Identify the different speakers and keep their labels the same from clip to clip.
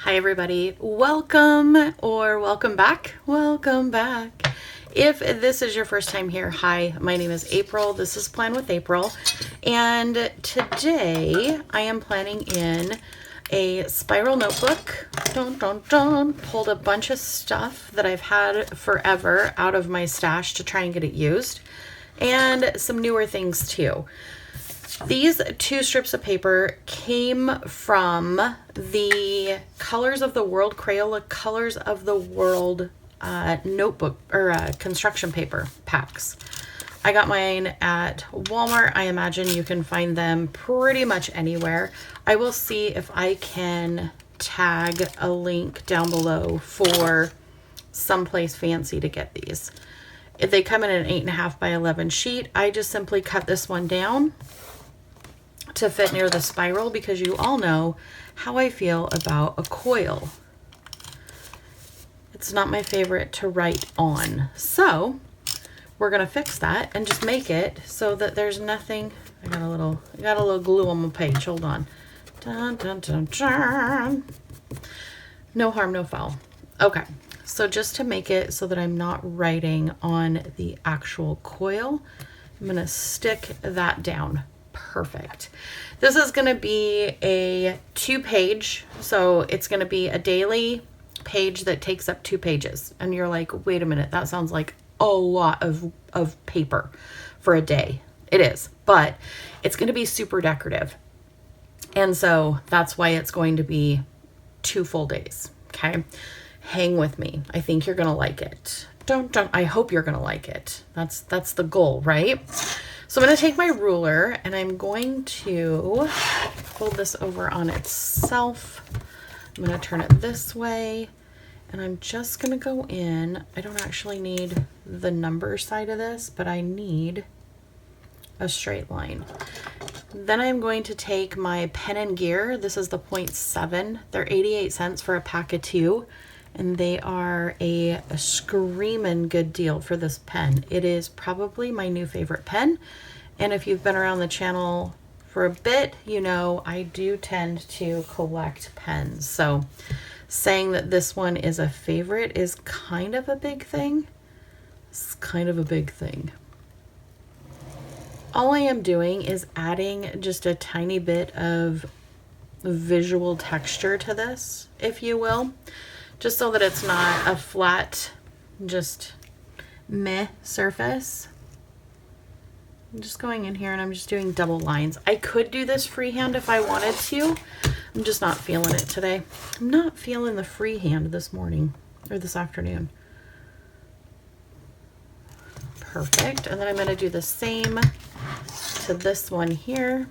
Speaker 1: Hi everybody, welcome or welcome back. Welcome back. If this is your first time here, hi, my name is April. This is Plan with April. And today I am planning in a spiral notebook. Pulled a bunch of stuff that I've had forever out of my stash to try and get it used. And some newer things too. These two strips of paper came from the Colors of the World, Crayola Colors of the World notebook or construction paper packs. I got mine at Walmart. I imagine you can find them pretty much anywhere. I will see if I can tag a link down below for someplace fancy to get these. If they come in an 8.5 by 11 sheet, I just simply cut this one down to fit near the spiral because you all know how I feel about a coil. It's not my favorite to write on. So we're gonna fix that and just make it so that there's nothing. I got a little glue on my page. Hold on. Dun, dun, dun, dun. No harm, no foul. Okay, so just to make it so that I'm not writing on the actual coil, I'm gonna stick that down. Perfect. This is going to be a 2-page, so it's going to be a daily page that takes up 2 pages. And you're like, wait a minute, that sounds like a lot of paper for a day. It is, but it's going to be super decorative. And so that's why it's going to be 2 full days. Okay. Hang with me. I think you're going to like it. I hope you're going to like it. That's the goal, right? So I'm going to take my ruler and I'm going to fold this over on itself. I'm going to turn it this way and I'm just going to go in. I don't actually need the number side of this, but I need a straight line. Then I'm going to take my pen and gear. This is the 0.7. They're 88 cents for a pack of 2. And they are a screaming good deal for this pen. It is probably my new favorite pen. And if you've been around the channel for a bit, you know I do tend to collect pens. So saying that this one is a favorite is kind of a big thing. It's kind of a big thing. All I am doing is adding just a tiny bit of visual texture to this, if you will. Just so that it's not a flat, just meh surface. I'm just going in here and I'm just doing double lines. I could do this freehand if I wanted to. I'm just not feeling it today. I'm not feeling the freehand this morning or this afternoon. Perfect. And then I'm going to do the same to this one here.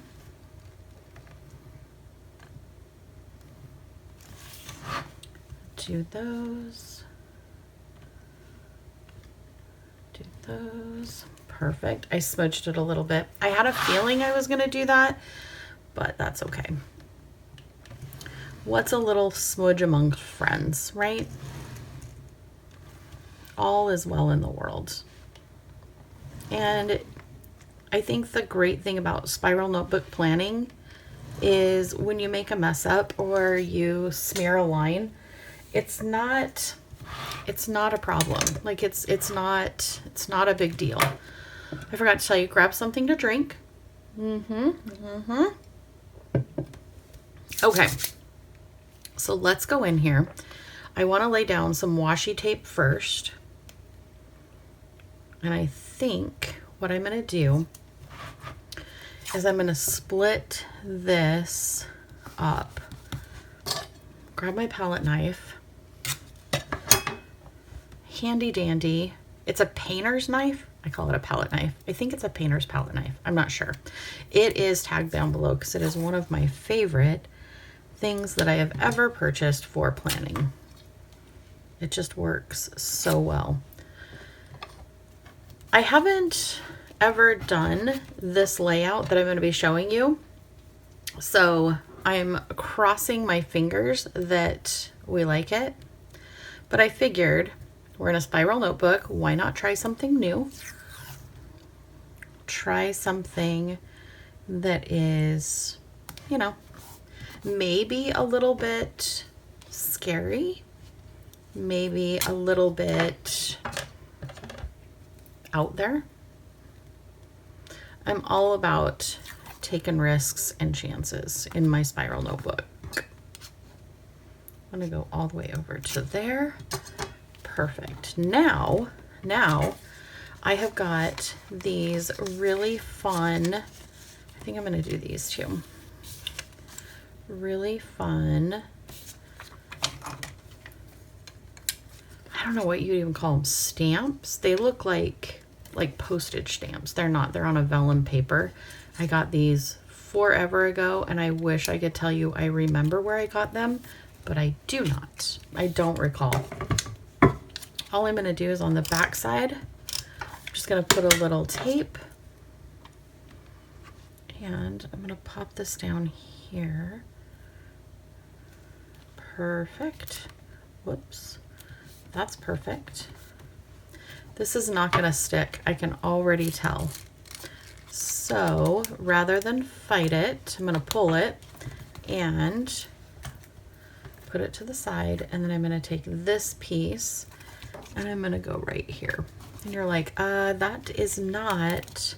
Speaker 1: Do those. Do those. Perfect. I smudged it a little bit. I had a feeling I was going to do that, but that's okay. What's a little smudge among friends, right? All is well in the world. And I think the great thing about spiral notebook planning is when you make a mess up or you smear a line, it's not a problem. Like it's not a big deal. I forgot to tell you, grab something to drink. Okay. So let's go in here. I want to lay down some washi tape first. And I think what I'm going to do is I'm going to split this up. Grab my palette knife. Handy dandy. It's a painter's knife. I call it a palette knife. I think it's a painter's palette knife. I'm not sure. It is tagged down below because it is one of my favorite things that I have ever purchased for planning. It just works so well. I haven't ever done this layout that I'm going to be showing you. So I'm crossing my fingers that we like it. But I figured we're in a spiral notebook. Why not try something new? Try something that is, you know, maybe a little bit scary, maybe a little bit out there. I'm all about taking risks and chances in my spiral notebook. I'm gonna go all the way over to there. Perfect. Now I have got these really fun, I think I'm gonna do these too. Really fun, I don't know what you'd even call them, stamps. They look like postage stamps. They're not, they're on a vellum paper. I got these forever ago and I wish I could tell you I remember where I got them, but I do not. I don't recall. All I'm gonna do is on the back side, I'm just gonna put a little tape and I'm gonna pop this down here. Perfect. Whoops. That's perfect. This is not gonna stick, I can already tell. So rather than fight it, I'm gonna pull it and put it to the side, and then I'm gonna take this piece and I'm gonna go right here. And you're like, that is not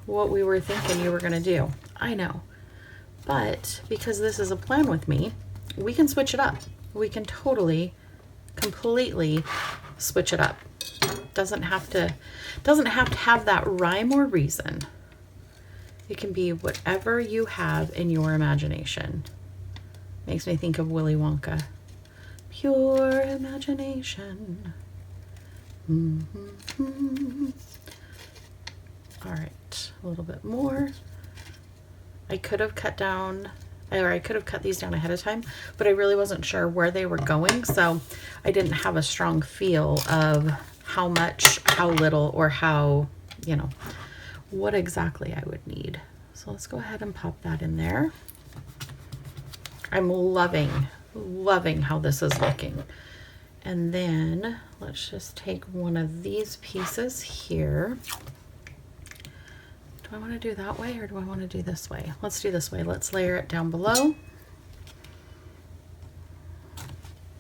Speaker 1: what we were thinking you were gonna do. I know, but because this is a plan with me, we can switch it up. We can totally, completely switch it up. Doesn't have to have that rhyme or reason. It can be whatever you have in your imagination. Makes me think of Willy Wonka. Pure imagination. Mm-hmm. All right, a little bit more. I could have cut down, or I could have cut these down ahead of time, but I really wasn't sure where they were going, so I didn't have a strong feel of how much, how little, or how, you know, what exactly I would need. So let's go ahead and pop that in there. I'm loving how this is looking. And then let's just take one of these pieces here. Do I want to do that way or do I want to do this way? Let's do this way. Let's layer it down below.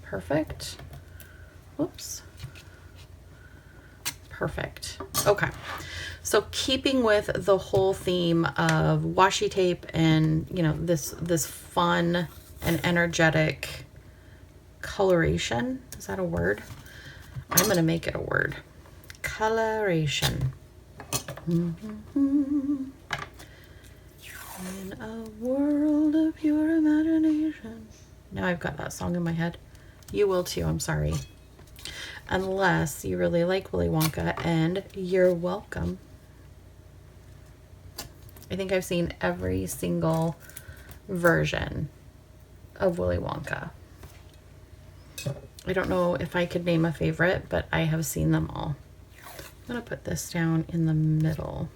Speaker 1: Perfect. Whoops. Perfect. Okay. So keeping with the whole theme of washi tape and, you know, this fun and energetic coloration. Is that a word? I'm going to make it a word. Coloration. Mm-hmm. In a world of pure imagination. Now I've got that song in my head. You will too, I'm sorry. Unless you really like Willy Wonka, and you're welcome. I think I've seen every single version of Willy Wonka. I don't know if I could name a favorite, but I have seen them all. I'm going to put this down in the middle.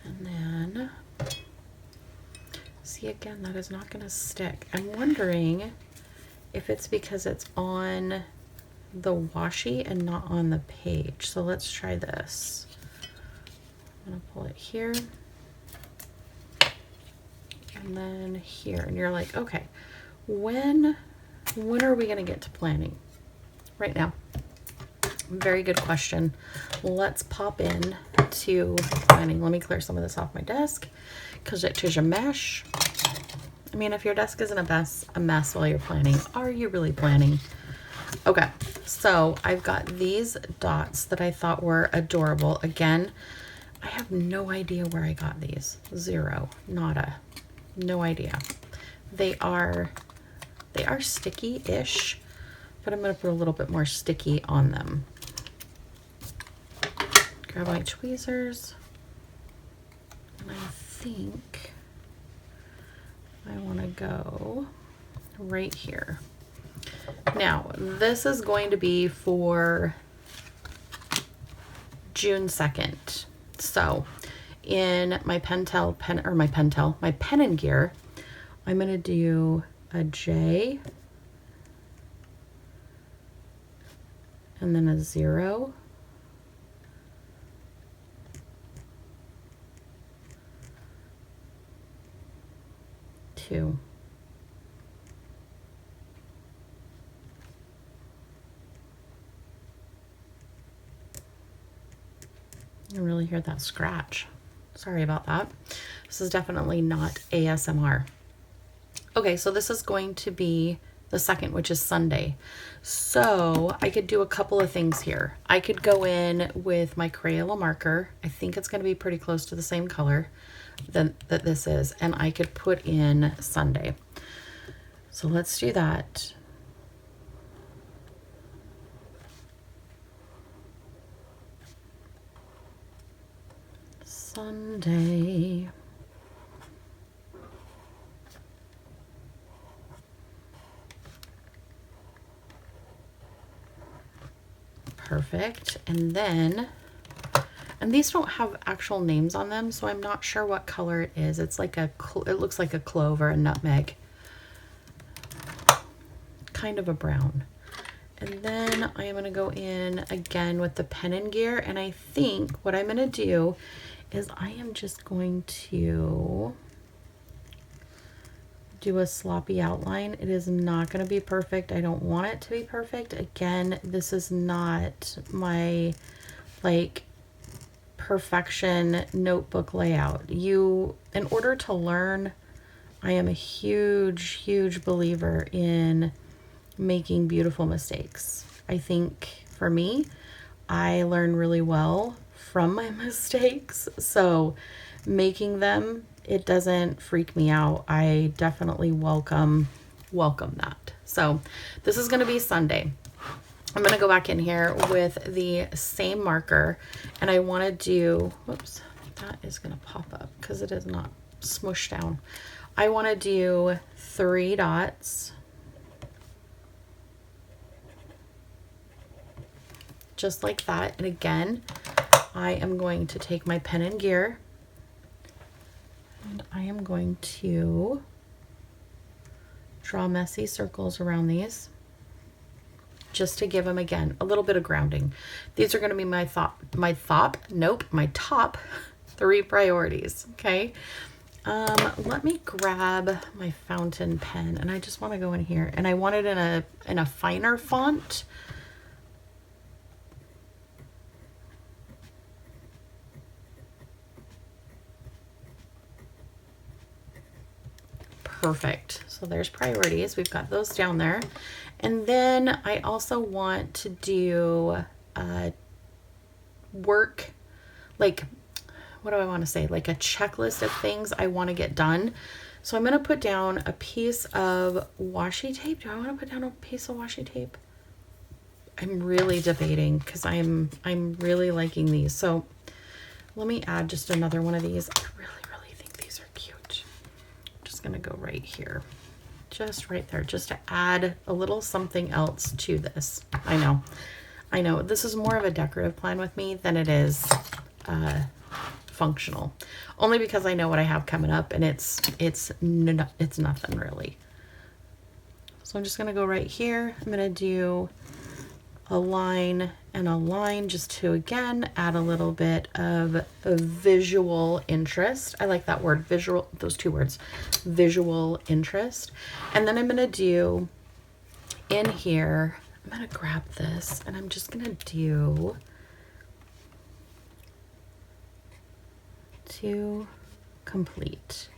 Speaker 1: And then, see again, that is not going to stick. I'm wondering if it's because it's on the washi and not on the page. So let's try this. I'm going to pull it here. And then here. And you're like, okay, when are we going to get to planning? Right now. Very good question. Let's pop in to planning. Let me clear some of this off my desk because it is a mess. I mean, if your desk isn't a mess while you're planning, are you really planning? Okay, so I've got these dots that I thought were adorable. Again, I have no idea where I got these. Zero, nada, no idea. They are sticky-ish, but I'm gonna put a little bit more sticky on them. Grab my tweezers, and I think I want to go right here. Now, this is going to be for June 2nd. So, in my pen and gear, I'm going to do a J and then a 0. You really hear that scratch. Sorry about that. This is definitely not ASMR. Okay, so this is going to be the second, which is Sunday. So I could do a couple of things here. I could go in with my Crayola marker. I think it's going to be pretty close to the same color that this is. And I could put in Sunday. So let's do that. Sunday. Perfect. And then, and these don't have actual names on them, so I'm not sure what color it is. It's like it looks like a clove or a nutmeg. Kind of a brown. And then I am going to go in again with the pen and gear. And I think what I'm going to do is I am just going to do a sloppy outline. It is not going to be perfect. I don't want it to be perfect. Again, this is not my like perfection notebook layout. In order to learn, I am a huge believer in making beautiful mistakes. I think for me, I learn really well from my mistakes. So making them, it doesn't freak me out. I definitely welcome that. So this is going to be Sunday. I'm going to go back in here with the same marker, and I want to do, whoops, that is going to pop up because it is not smushed down. I want to do 3 dots. Just like that. And again, I am going to take my pen and gear, and I am going to draw messy circles around these just to give them, again, a little bit of grounding. These are going to be my top 3 priorities. Okay. Let me grab my fountain pen, and I just want to go in here, and I want it in a finer font. Perfect. So there's priorities. We've got those down there. And then I also want to do work, like, what do I want to say? Like a checklist of things I want to get done. So I'm going to put down a piece of washi tape. Do I want to put down a piece of washi tape? I'm really debating because I'm really liking these. So let me add just another one of these. I really think these are cute. I'm just going to go right here. Just right there, just to add a little something else to this. I know this is more of a decorative plan with me than it is functional, only because I know what I have coming up, and it's nothing really. So I'm just gonna go right here. I'm gonna do a line and a line just to, again, add a little bit of a visual interest. I like that word, visual, those 2 words, visual interest. And then I'm going to do in here, I'm going to grab this, and I'm just going to do 2 complete.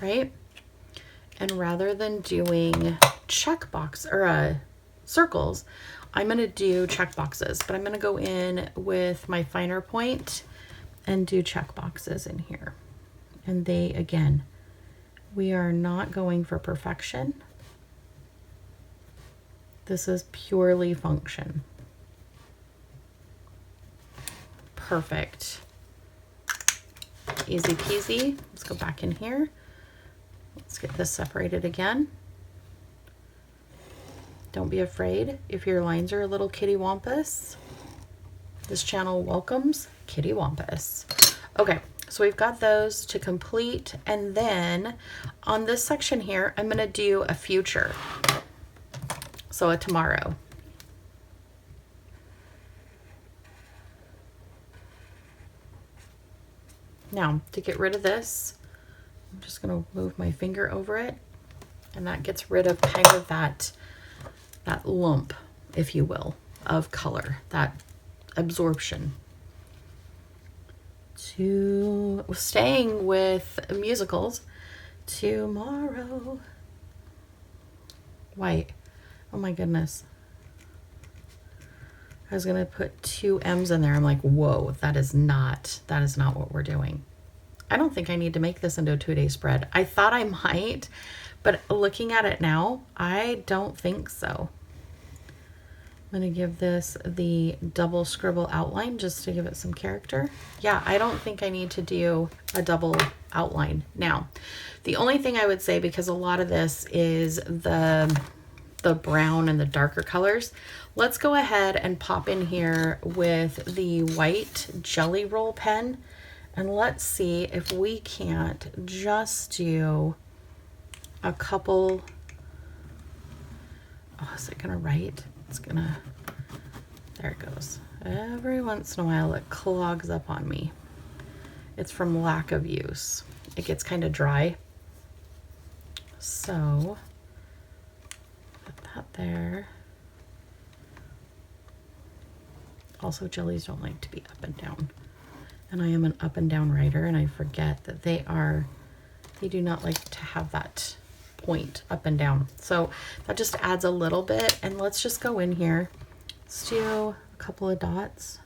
Speaker 1: Right? And rather than doing checkbox or circles, I'm going to do check boxes, but I'm going to go in with my finer point and do check boxes in here. And they, again, we are not going for perfection. This is purely function. Perfect. Easy peasy. Let's go back in here. Let's get this separated again. Don't be afraid if your lines are a little kittywampus. This channel welcomes kittywampus. Okay, so we've got those to complete. And then on this section here, I'm going to do a future. So a tomorrow. Now, to get rid of this, I'm just going to move my finger over it, and that gets rid of kind of that that lump, if you will, of color, that absorption. Staying with musicals, tomorrow. White. Oh my goodness. I was gonna put 2 M's in there. I'm like, whoa, that is not what we're doing. I don't think I need to make this into a 2-day spread. I thought I might, but looking at it now, I don't think so. I'm gonna give this the double scribble outline just to give it some character. Yeah, I don't think I need to do a double outline now. The only thing I would say, because a lot of this is the brown and the darker colors, let's go ahead and pop in here with the white jelly roll pen, and let's see if we can't just do a couple. Oh, is it gonna write? It's gonna, there it goes. Every once in a while it clogs up on me. It's from lack of use. It gets kind of dry. So put that there. Also, jellies don't like to be up and down. And I am an up and down writer, and I forget that they do not like to have that point up and down. So that just adds a little bit, and let's just go in here. Let's do a couple of dots.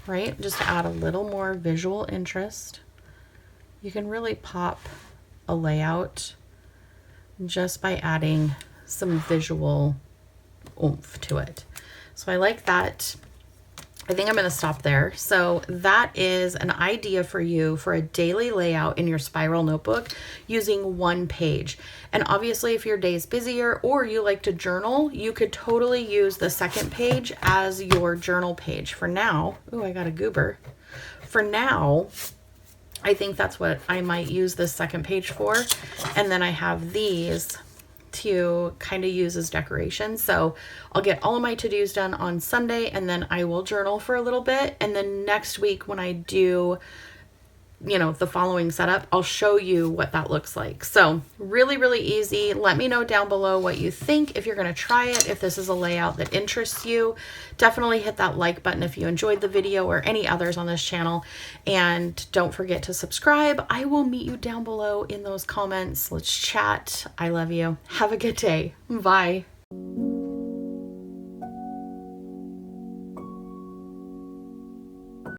Speaker 1: Right, just to add a little more visual interest. You can really pop a layout just by adding some visual oomph to it. So I like that. I think I'm going to stop there. So that is an idea for you for a daily layout in your spiral notebook using 1 page. And obviously, if your day is busier or you like to journal, you could totally use the 2nd page as your journal page. For now, oh, I got a goober. For now, I think that's what I might use this 2nd page for. And then I have these to kind of use as decorations. So I'll get all of my to-dos done on Sunday, and then I will journal for a little bit. And then next week when I do, you know, the following setup, I'll show you what that looks like. So really, really easy. Let me know down below what you think. If you're going to try it, if this is a layout that interests you, definitely hit that like button if you enjoyed the video or any others on this channel. And don't forget to subscribe. I will meet you down below in those comments. Let's chat. I love you. Have a good day. Bye.